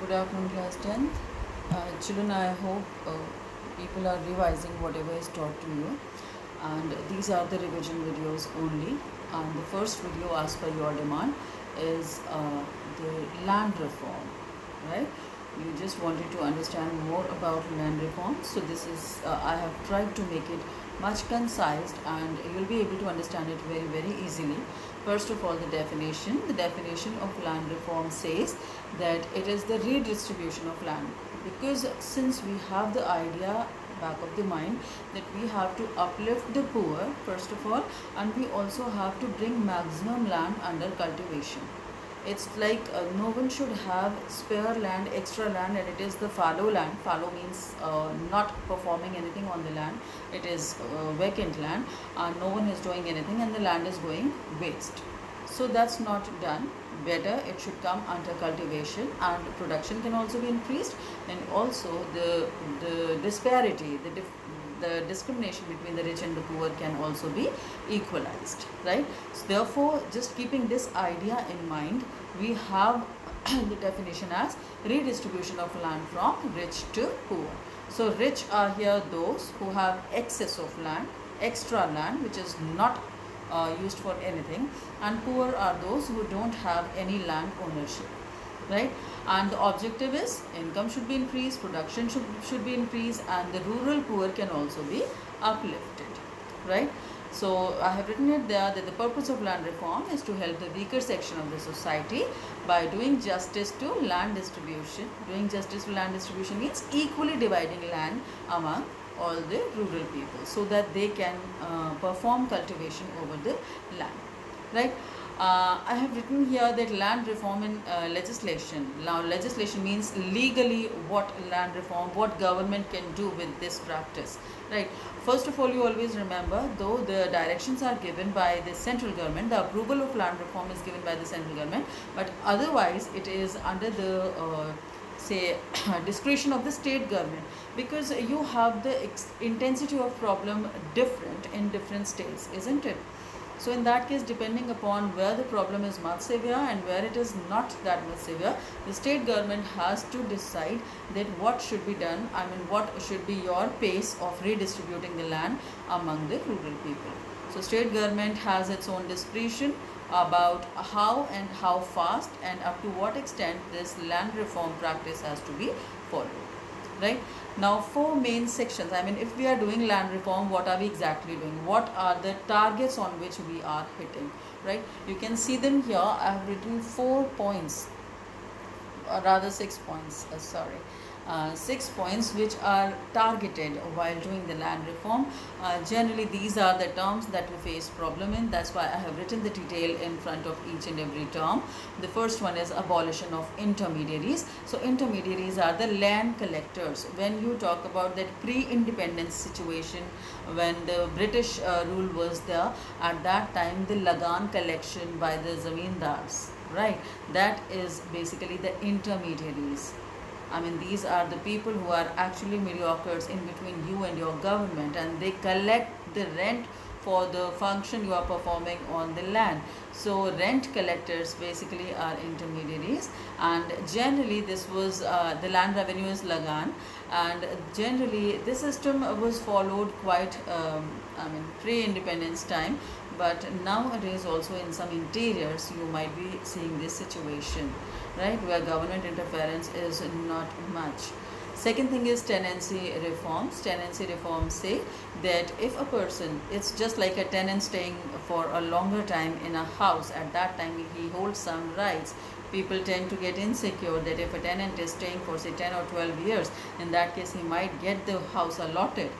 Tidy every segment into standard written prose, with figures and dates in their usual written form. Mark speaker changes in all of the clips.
Speaker 1: Good afternoon, class 10th. Children, I hope people are revising whatever is taught to you. And these are the revision videos only. And the first video, as per your demand, is the land reform, right? You just wanted to understand more about land reform. So this is, I have tried to make it much concise and you'll be able to understand it very, very easily. First of all, the definition. The definition of land reform says that it is the redistribution of land. Because since we have the idea back of the mind that we have to uplift the poor, first of all, and we also have to bring maximum land under cultivation. It's like no one should have spare land, extra land, and it is the fallow land. Fallow means not performing anything on the land. It is vacant land, and no one is doing anything, and the land is going waste. So that's not done. Better it should come under cultivation, and production can also be increased, and also the disparity, the discrimination between the rich and the poor can also be equalized, right? So therefore, just keeping this idea in mind, we have the definition as redistribution of land from rich to poor. So rich are here those who have excess of land, extra land which is not used for anything, and poor are those who don't have any land ownership, right? And the objective is income should be increased, production should be increased, and the rural poor can also be uplifted, right? So I have written it there that the purpose of land reform is to help the weaker section of the society by doing justice to land distribution. Doing justice to land distribution means equally dividing land among all the rural people so that they can perform cultivation over the land, right? I have written here that land reform in legislation. Now, legislation means legally what land reform, what government can do with this practice, right? First of all, you always remember, though the directions are given by the central government, the approval of land reform is given by the central government, but otherwise it is under the say discretion of the state government, because you have the intensity of problem different in different states, isn't it? So in that case, depending upon where the problem is much severe and where it is not that much severe, the state government has to decide that what should be done, what should be your pace of redistributing the land among the rural people. So state government has its own discretion about how and how fast and up to what extent this land reform practice has to be followed, right? Now, four main sections. If we are doing land reform, what are we exactly doing? What are the targets on which we are hitting, right? You can see them here. I have written 4 points, or rather 6 points, 6 points which are targeted while doing the land reform. Generally, these are the terms that we face problem in. That's why I have written the detail in front of each and every term. The first one is abolition of intermediaries. So intermediaries are the land collectors. When you talk about that pre-independence situation, when the British rule was there, at that time the lagan collection by the zamindars, right? That is basically the intermediaries. These are the people who are actually mediocres in between you and your government, and they collect the rent for the function you are performing on the land. So rent collectors basically are intermediaries, and generally this was the land revenue is lagan, and generally this system was followed quite pre-independence time, but nowadays also in some interiors you might be seeing this situation, right, where government interference is not much. Second thing is tenancy reforms. Tenancy reforms say that if a person, it's just like a tenant staying for a longer time in a house, at that time he holds some rights. People tend to get insecure that if a tenant is staying for say 10 or 12 years, in that case he might get the house allotted.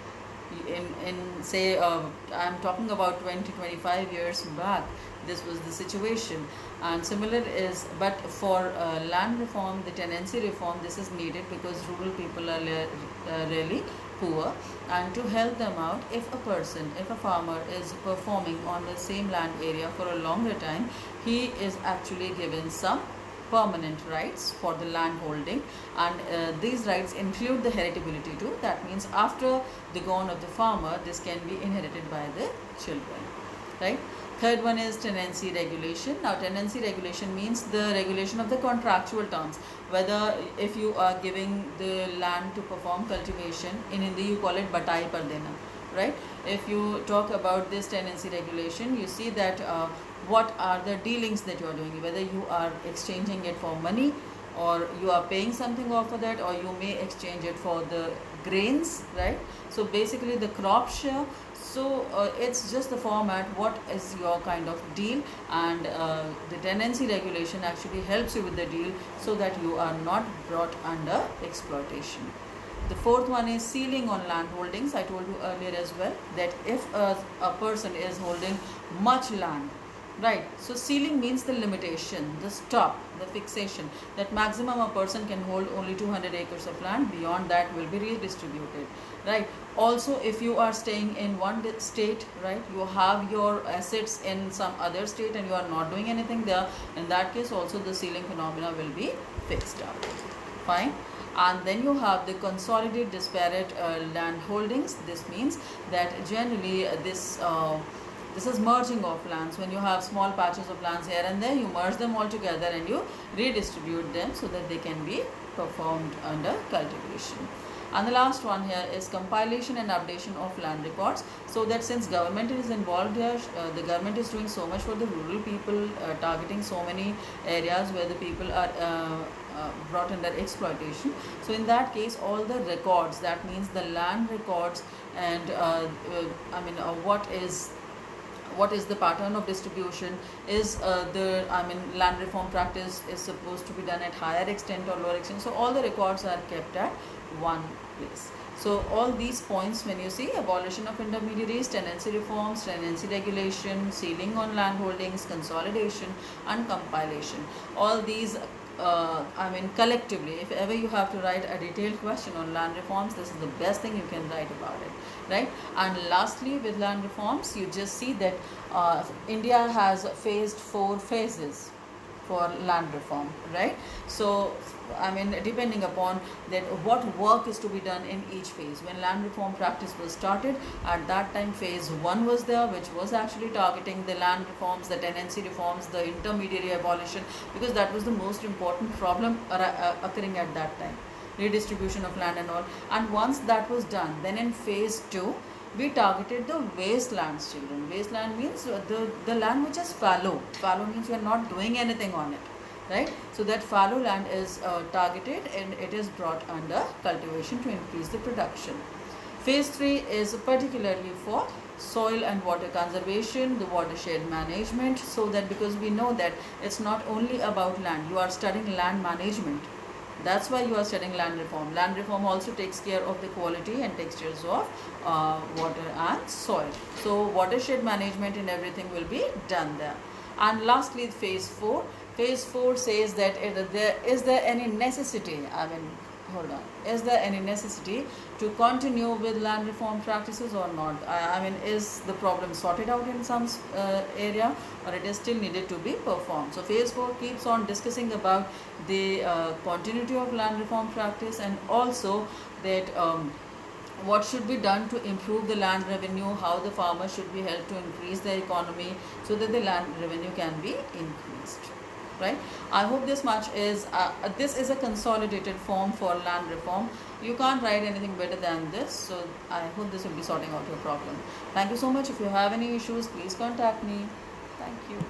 Speaker 1: In say I'm talking about 20-25 years back, this was the situation. And similar is, but for land reform, the tenancy reform, this is needed because rural people are really poor, and to help them out, if a farmer is performing on the same land area for a longer time, he is actually given some permanent rights for the land holding, and these rights include the heritability too. That means after the gone of the farmer, this can be inherited by the children, right? Third one is tenancy regulation. Now tenancy regulation means the regulation of the contractual terms, whether if you are giving the land to perform cultivation, in Hindi you call it batai par dena, right? If you talk about this tenancy regulation, you see that what are the dealings that you are doing, whether you are exchanging it for money, or you are paying something off for that, or you may exchange it for the grains, right? So basically the crop share. So it's just the format, what is your kind of deal, and the tenancy regulation actually helps you with the deal so that you are not brought under exploitation. The fourth one is sealing on land holdings. I told you earlier as well that if a person is holding much land, right, so sealing means the limitation, the stop, the fixation, that maximum a person can hold only 200 acres of land, beyond that will be redistributed, right? Also, if you are staying in one state, right, you have your assets in some other state and you are not doing anything there, in that case also the sealing phenomena will be fixed up. Fine. And then you have the consolidated disparate land holdings. This means that generally this is merging of lands. When you have small patches of lands here and there, you merge them all together and you redistribute them so that they can be performed under cultivation. And the last one here is compilation and updation of land records, so that since government is involved here, the government is doing so much for the rural people, targeting so many areas where the people are brought under exploitation. So in that case, all the records, that means the land records, and what is the pattern of distribution, is land reform practice is supposed to be done at higher extent or lower extent. So all the records are kept at one place. So all these points, when you see abolition of intermediaries, tenancy reforms, tenancy regulation, sealing on land holdings, consolidation and compilation, all these collectively, if ever you have to write a detailed question on land reforms, this is the best thing you can write about it, right? And lastly, with land reforms, you just see that India has faced 4 phases for land reform, right? So depending upon that what work is to be done in each phase. When land reform practice was started, at that time phase 1 was there, which was actually targeting the land reforms, the tenancy reforms, the intermediary abolition, because that was the most important problem occurring at that time, redistribution of land and all. And once that was done, then in phase 2 we targeted the wastelands, children. Wasteland means the land which is fallow. Fallow means you are not doing anything on it, right? So that fallow land is targeted and it is brought under cultivation to increase the production. Phase 3 is particularly for soil and water conservation, the watershed management, so that, because we know that it's not only about land, you are studying land management. That's why you are studying land reform. Land reform also takes care of the quality and textures of water and soil. So watershed management and everything will be done there. And lastly, phase 4. Phase 4 says that is there any necessity, is there any necessity to continue with land reform practices or not? Is the problem sorted out in some area, or it is still needed to be performed? So phase 4 keeps on discussing about the continuity of land reform practice, and also that what should be done to improve the land revenue, how the farmers should be helped to increase their economy so that the land revenue can be increased. Right? I hope this much is, this is a consolidated form for land reform. You can't write anything better than this. So I hope this will be sorting out your problem. Thank you so much. If you have any issues, please contact me. Thank you.